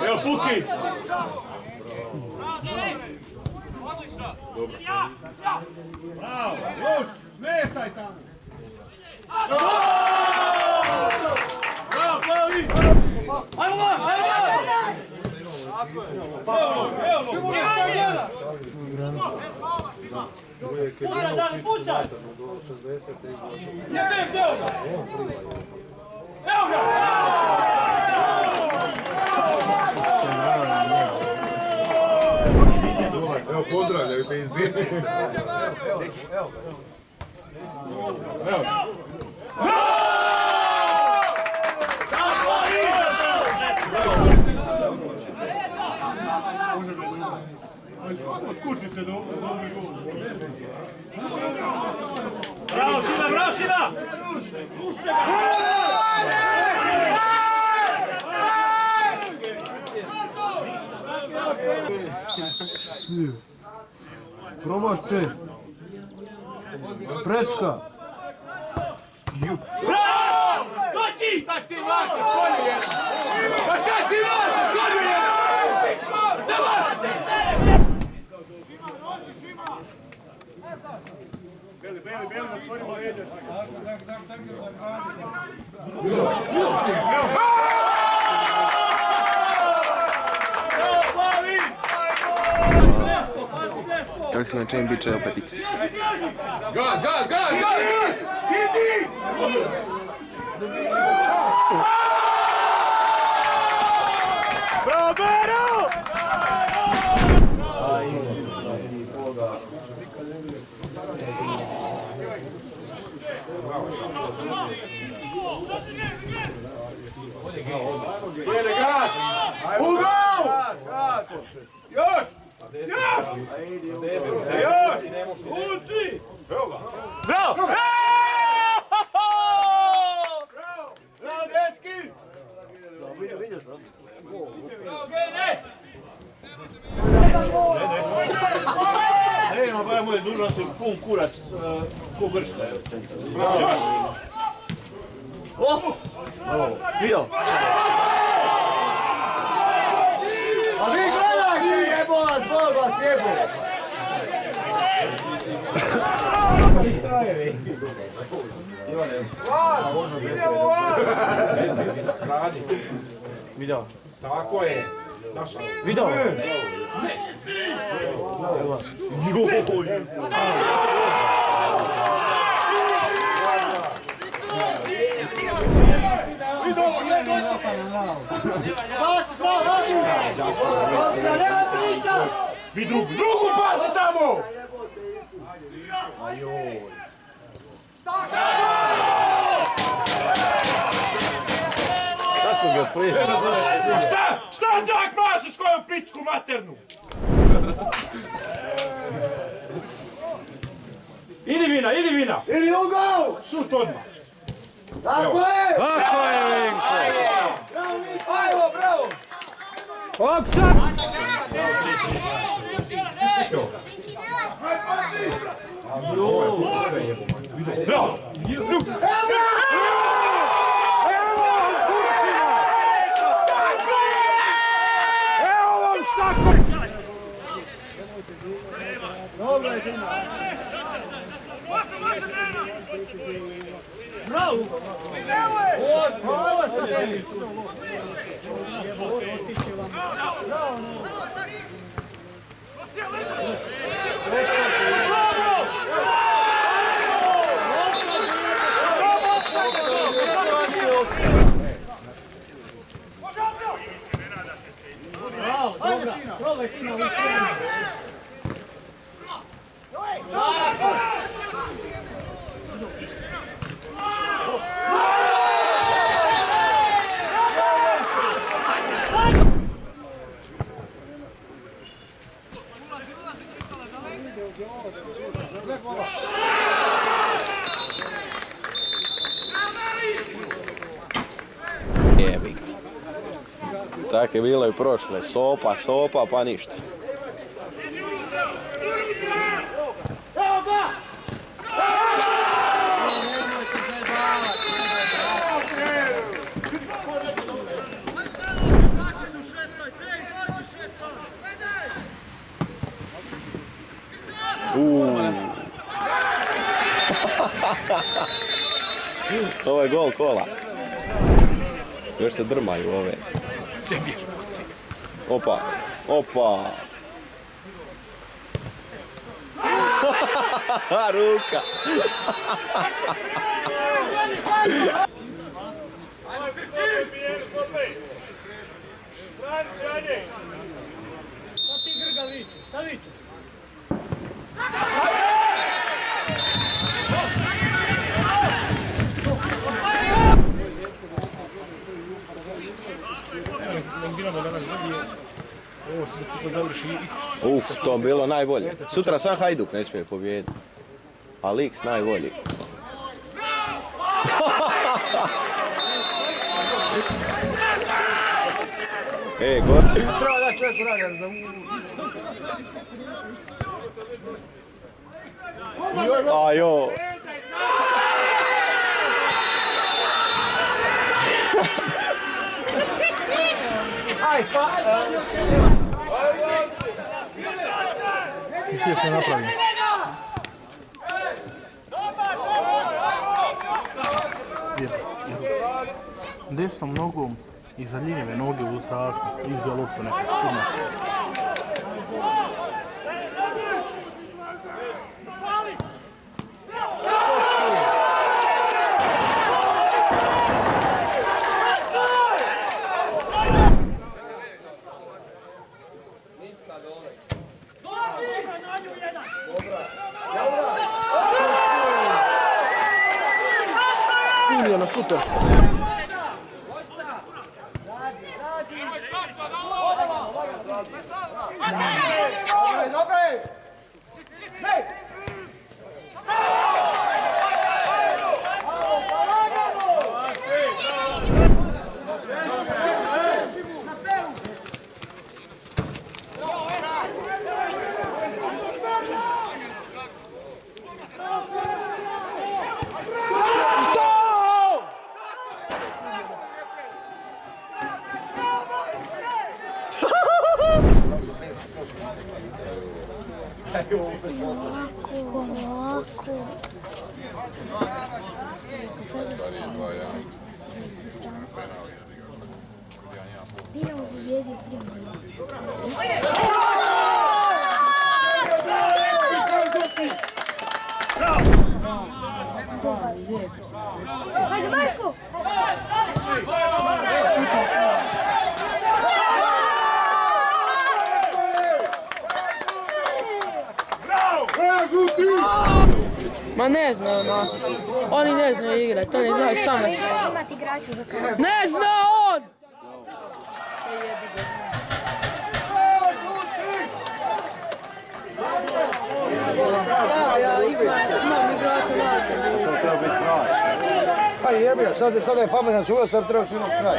Evo Puki! Bravo! Još! Smetaj tamo! Bravo, Plavi! Ajmo van! Ajmo van! Evo! Pucaj! Evo ga! Evo pozdravljaju te izbiti. Evo ga. Od kući se dobro gol. Bravo Šima, bravo Šima! Promašće. Prečka. Bravo! Doći! Šta ti vas u kolju je? Pa šta ti vas u kolju je? Šta vas? Beli, otvorimo leđa. Kako se na čem biće opet X? Gaz! Idi! Bravo, Bero! Jede gas! Ugao! Još! Uci! Bravo! Bravo, dečki! Vidio sam. Bravo, Gene! Ne, ma moj dužan se pun kurac, ko gršta je. Bravo! Još! Vidio. A vi gledajte, jebo vas, Bog vas jebo! Idemo vas! Vidio. Tako je. Vidio. Vi drugu pazi tamo! Šta đak mašeš koju pičku maternu? Idi vina! Ili ugao! Šut odmah! Tako je! Tako je, Vinko! Ajmo, bravo! Opsa! Bravo! Evo vam šta! Dobro je, Dina. Bravo! Hvala što tebi. Jebi ga. Tak je bilo i prošle. Sopa, pa ništa. Ovo je gol kola. Još se drmaju ove. Opa. Ruka. To je bilo najbolje. Sutra sam Hajduk ne smije pobijediti. Ali X najbolji. Gor. Treba da čovjek uradio. Ajo. Aj, pa! Ti sve napravim. Desnom nogom iza lijeve noge u zraku, izbija loptu nekako čudno. Simljeno, super. Dinamo pobjedio Hajde Marko! Ma ne zna ono, oni ne znaju igrati, oni znaju samo. Imati igrača za kraj. Ne zna on! Ja imam igrača na. Aj jebi, sad je pametan suvac, sad treba svi imati kraj.